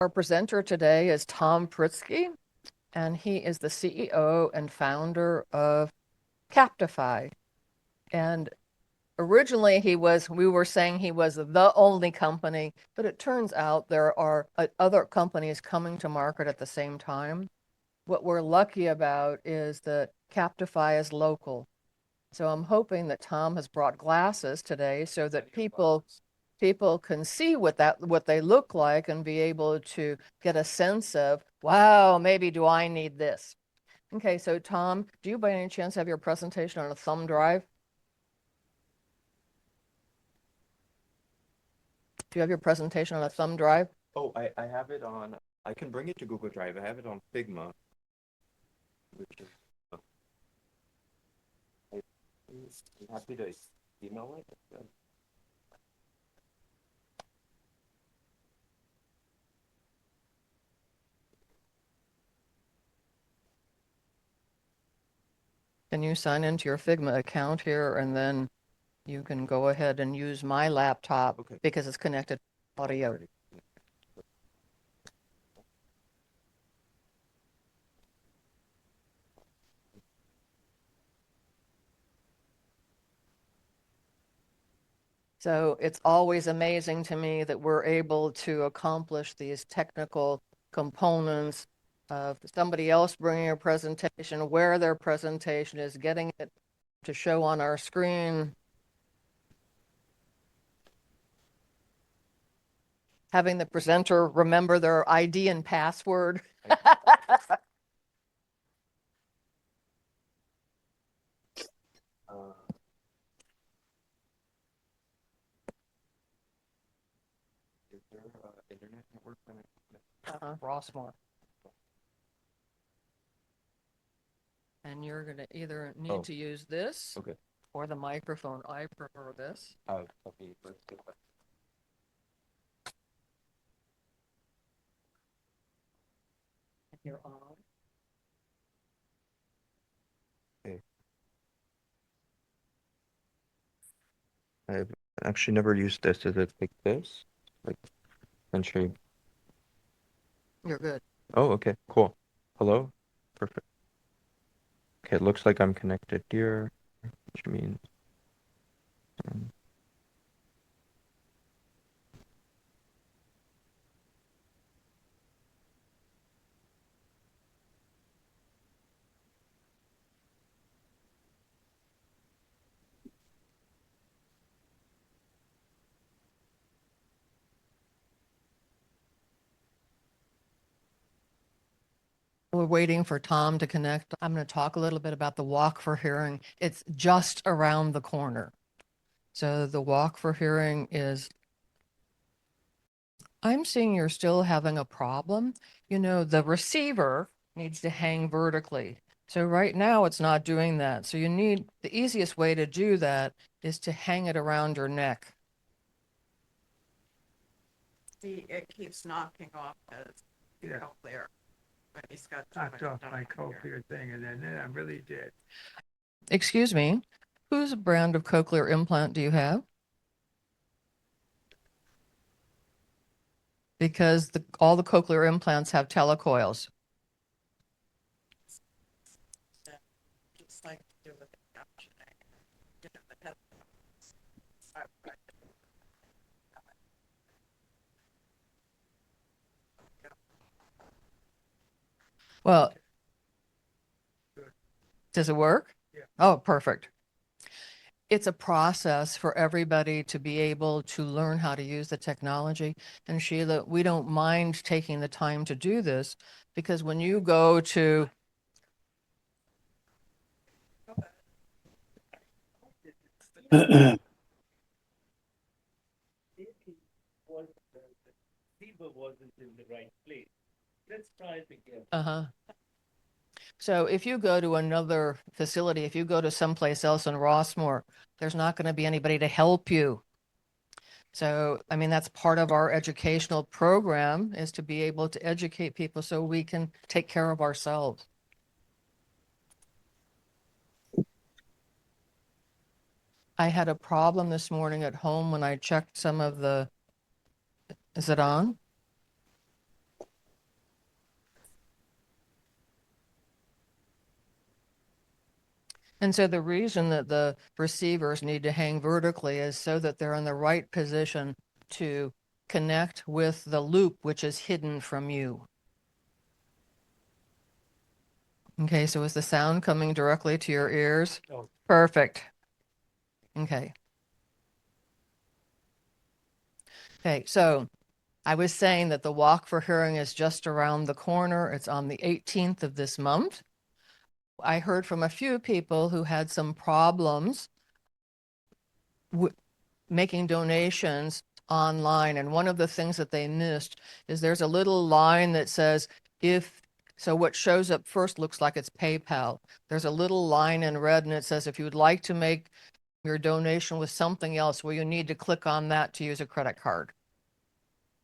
Our presenter today is Tom Pritzky, and he is the CEO and founder of Captify. And originally we were saying he was the only company, but it turns out there are other companies coming to market at the same time. What we're lucky about is that Captify is local. So I'm hoping that Tom has brought glasses today so that people can see what they look like and be able to get a sense of, wow, maybe do I need this? Okay, so Tom, do you by any chance have your presentation on a thumb drive? Do you have your presentation on a thumb drive? Oh, I have it on, I can bring it to Google Drive. I have it on Figma, which is, I'm happy to email it. Can you sign into your Figma account here and then you can go ahead and use my laptop Okay. because it's connected to audio. So it's always amazing to me that we're able to accomplish these technical components of somebody else bringing a presentation, where their presentation is, getting it to show on our screen, having the presenter remember their ID and password. Is there internet network connected? Rossmore. And you're going to either need Oh. to use this Okay. or the microphone. I prefer this. Okay, let's get that. You're on. Okay. I've actually never used this. Is it like this? Like, essentially. You're good. Oh, okay, cool. Hello? Perfect. Okay, it looks like I'm connected here, which means um, We're waiting for Tom to connect. I'm going to talk a little bit about the Walk for Hearing. It's just around the corner. So the Walk for Hearing is, I'm seeing you're still having a problem. You know, the receiver needs to hang vertically. So right now it's not doing that. So the easiest way to do that is to hang it around your neck. See, it keeps knocking off his cochlear, but he's got too much Knocked off stuff my in here. cochlear thing, and then I'm really dead. Excuse me, whose brand of cochlear implant do you have? Because all the cochlear implants have telecoils. Just like to do with the captioning. You know, the headphones. Well, Good. does it work? Yeah. Oh, perfect. It's a process for everybody to be able to learn how to use the technology. And Sheila, we don't mind taking the time to do this because when you go to, Wasn't in the right place. Let's try it again. uh-huh. So if you go to another facility, if you go to someplace else in Rossmore, there's not going to be anybody to help you. So, I mean, that's part of our educational program is to be able to educate people so we can take care of ourselves. I had a problem this morning at home when I checked some of the, is it on? And so the reason that the receivers need to hang vertically is so that they're in the right position to connect with the loop, which is hidden from you. Okay, so is the sound coming directly to your ears? Oh. Perfect. Okay. Okay, so I was saying that the Walk for Hearing is just around the corner. It's on the 18th of this month. I heard from a few people who had some problems making donations online. And one of the things that they missed is there's a little line that says, so what shows up first looks like it's PayPal. There's a little line in red and it says, if you would like to make your donation with something else, well, you need to click on that to use a credit card.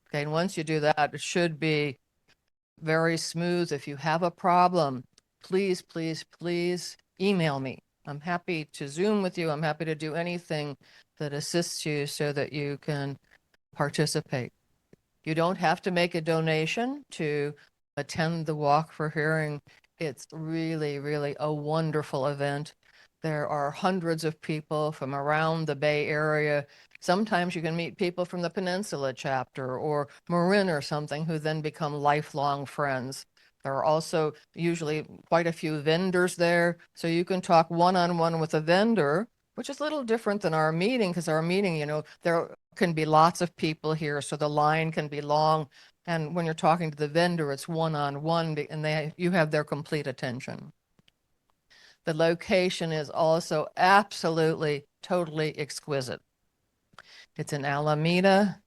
Okay, and once you do that, it should be very smooth. If you have a problem, please, please, please email me. I'm happy to Zoom with you. I'm happy to do anything that assists you so that you can participate. You don't have to make a donation to attend the Walk for Hearing. It's really, really a wonderful event. There are hundreds of people from around the Bay Area. Sometimes you can meet people from the Peninsula chapter or Marin or something who then become lifelong friends. There are also usually quite a few vendors there, so you can talk one-on-one with a vendor, which is a little different than our meeting, because our meeting, there can be lots of people here, so the line can be long. And when you're talking to the vendor, it's one-on-one, and you have their complete attention. The location is also absolutely, totally exquisite. It's in Alameda.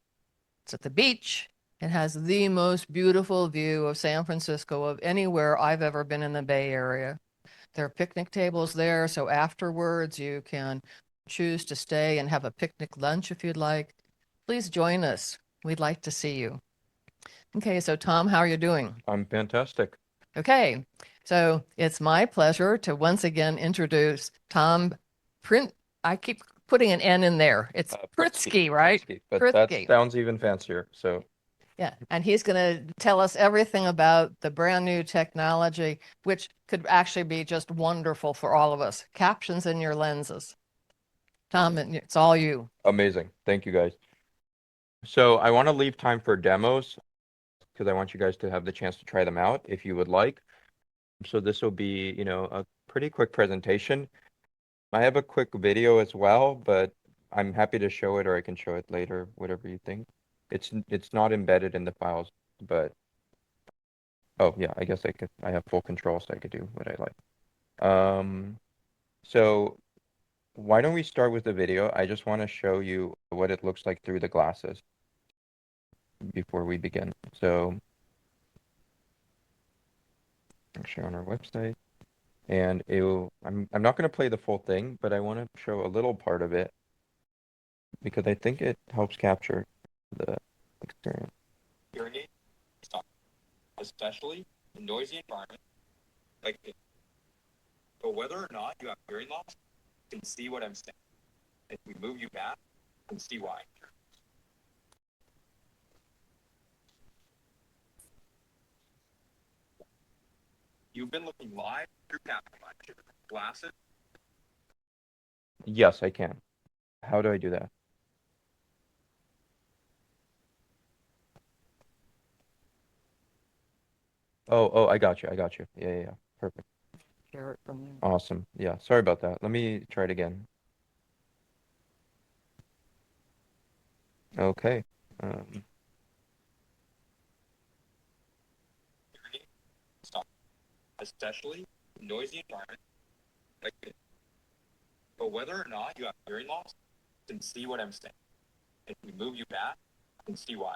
It's at the beach. It has the most beautiful view of San Francisco of anywhere I've ever been in the Bay Area. There are picnic tables there, so afterwards you can choose to stay and have a picnic lunch if you'd like. Please join us. We'd like to see you. Okay, so Tom, how are you doing? I'm fantastic. Okay, so it's my pleasure to once again introduce Tom Print. I keep putting an N in there. It's Pritsky, right? Pritzky, but that Pritsky. sounds even fancier. So Yeah, and he's going to tell us everything about the brand new technology, which could actually be just wonderful for all of us. Captions in your lenses. Tom, it's all you. amazing. Thank you guys. So I want to leave time for demos because I want you guys to have the chance to try them out if you would like. So this will be, a pretty quick presentation. I have a quick video as well, but I'm happy to show it or I can show it later, whatever you think. It's not embedded in the files, but oh yeah, I guess I have full control so I could do what I like. So why don't we start with the video? I just want to show you what it looks like through the glasses before we begin. So I'm showing our website. And I'm not going to play the full thing, but I want to show a little part of it because I think it helps capture the experience. Hearing aid, especially in noisy environments like this. But whether or not you have hearing loss, you can see what I'm saying. If we move you back, you can see why. You've been looking live through Captify glasses. Yes, I can. How do I do that? Oh, I got you. Yeah. Perfect. Share it from there. Awesome. Yeah, sorry about that. Let me try it again. Okay. Stop. Especially noisy environment like this. But whether or not you have hearing loss, you can see what I'm saying. If we move you back, you can see why.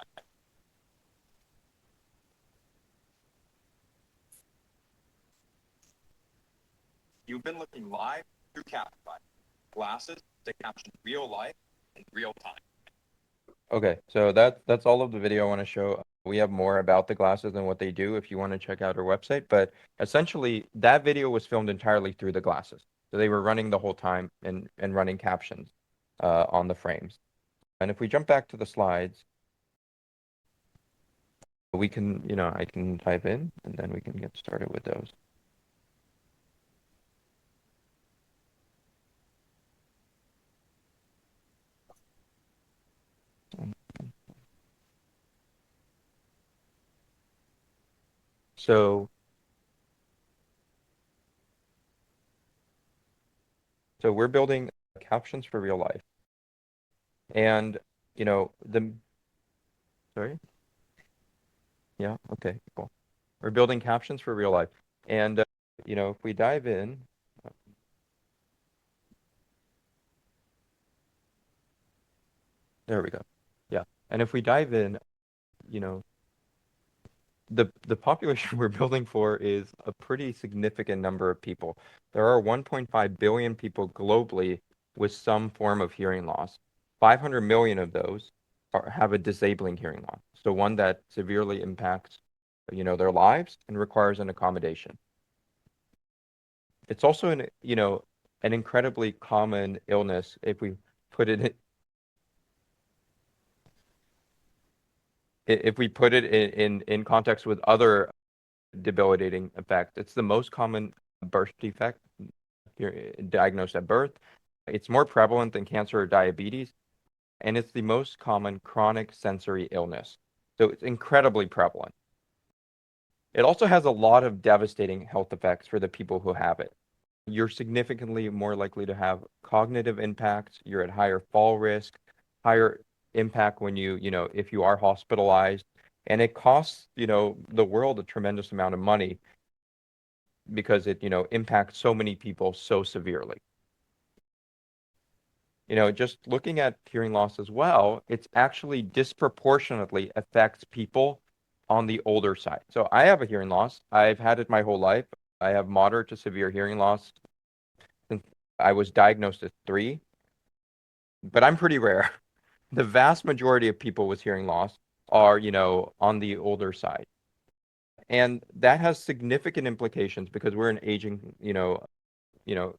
You've been looking live through Captify glasses that capture real life in real time. Okay, so that's all of the video I want to show. We have more about the glasses and what they do if you want to check out our website, but essentially that video was filmed entirely through the glasses. So they were running the whole time and running captions on the frames. And if we jump back to the slides, we can, I can type in and then we can get started with those. So, so we're building captions for real life. And, sorry? Yeah, okay, cool. We're building captions for real life. And, if we dive in, there we go. Yeah. And if we dive in, you know, the population we're building for is a pretty significant number of people. There are 1.5 billion people globally with some form of hearing loss. 500 million of those have a disabling hearing loss. So one that severely impacts, their lives and requires an accommodation. It's also an incredibly common illness if we put it if we put it in context with other debilitating effects. It's the most common birth defect diagnosed at birth. It's more prevalent than cancer or diabetes, and it's the most common chronic sensory illness. So it's incredibly prevalent. It also has a lot of devastating health effects for the people who have it. You're significantly more likely to have cognitive impacts. You're at higher fall risk, higher impact when if you are hospitalized. And it costs, the world a tremendous amount of money because it, impacts so many people so severely. Just looking at hearing loss as well, it's actually disproportionately affects people on the older side. So I have a hearing loss. I've had it my whole life. I have moderate to severe hearing loss since I was diagnosed at 3, but I'm pretty rare. The vast majority of people with hearing loss are, on the older side. And that has significant implications because we're an aging,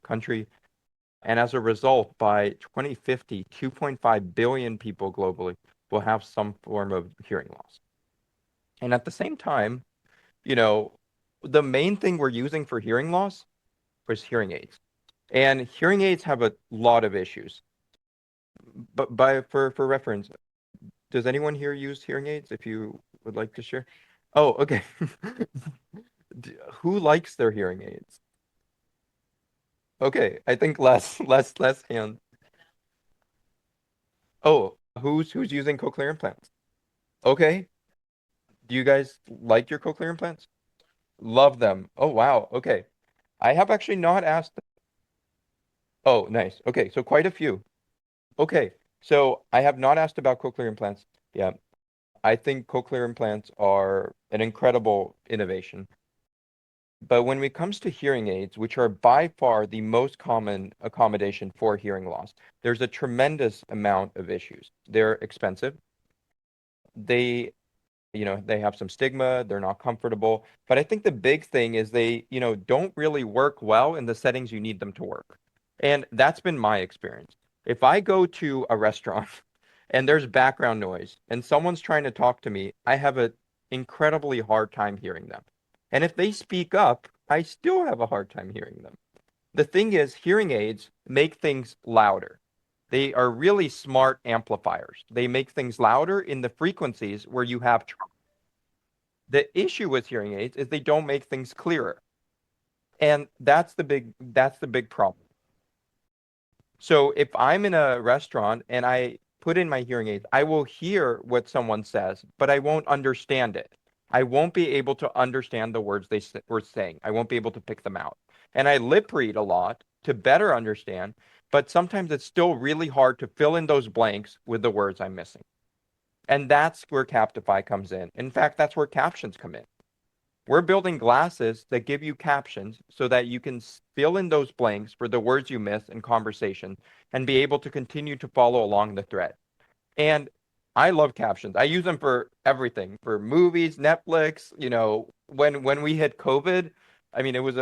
country. And as a result, by 2050, 2.5 billion people globally will have some form of hearing loss. And at the same time, you know, the main thing we're using for hearing loss was hearing aids. And hearing aids have a lot of issues. But for reference, does anyone here use hearing aids if you would like to share? Oh, okay. Who likes their hearing aids? Okay, I think less hands. Oh, who's using cochlear implants? Okay. Do you guys like your cochlear implants? Love them. Oh, wow. Okay. I have actually not asked. Oh, nice. Okay, so quite a few. Okay, so I have not asked about cochlear implants. Yeah, I think cochlear implants are an incredible innovation. But when it comes to hearing aids, which are by far the most common accommodation for hearing loss, there's a tremendous amount of issues. They're expensive. They they have some stigma, they're not comfortable. But I think the big thing is they, don't really work well in the settings you need them to work. And that's been my experience. If I go to a restaurant and there's background noise and someone's trying to talk to me, I have an incredibly hard time hearing them. And if they speak up, I still have a hard time hearing them. The thing is, hearing aids make things louder. They are really smart amplifiers. They make things louder in the frequencies where you have trouble. The issue with hearing aids is they don't make things clearer. And that's the big problem. So if I'm in a restaurant and I put in my hearing aids, I will hear what someone says, but I won't understand it. I won't be able to understand the words they were saying. I won't be able to pick them out. And I lip read a lot to better understand, but sometimes it's still really hard to fill in those blanks with the words I'm missing. And that's where Captify comes in. In fact, that's where captions come in. We're building glasses that give you captions so that you can fill in those blanks for the words you miss in conversation and be able to continue to follow along the thread. And I love captions. I use them for everything, for movies, Netflix, when we hit COVID, I mean, it was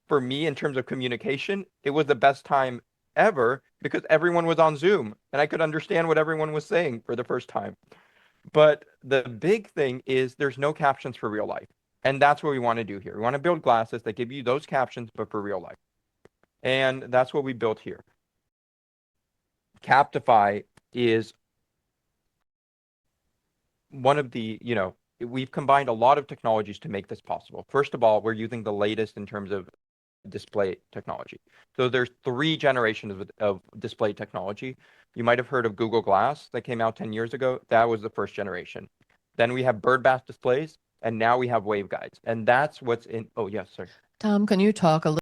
for me in terms of communication, it was the best time ever because everyone was on Zoom and I could understand what everyone was saying for the first time. But the big thing is there's no captions for real life. And that's what we want to do here. We want to build glasses that give you those captions, but for real life. And that's what we built here. Captify is one of the, we've combined a lot of technologies to make this possible. First of all, we're using the latest in terms of display technology. So there's 3 generations of display technology. You might have heard of Google Glass that came out 10 years ago. That was the first generation. Then we have birdbath displays, and now we have waveguides. And that's what's in, oh, yes, sir. Tom, can you talk a little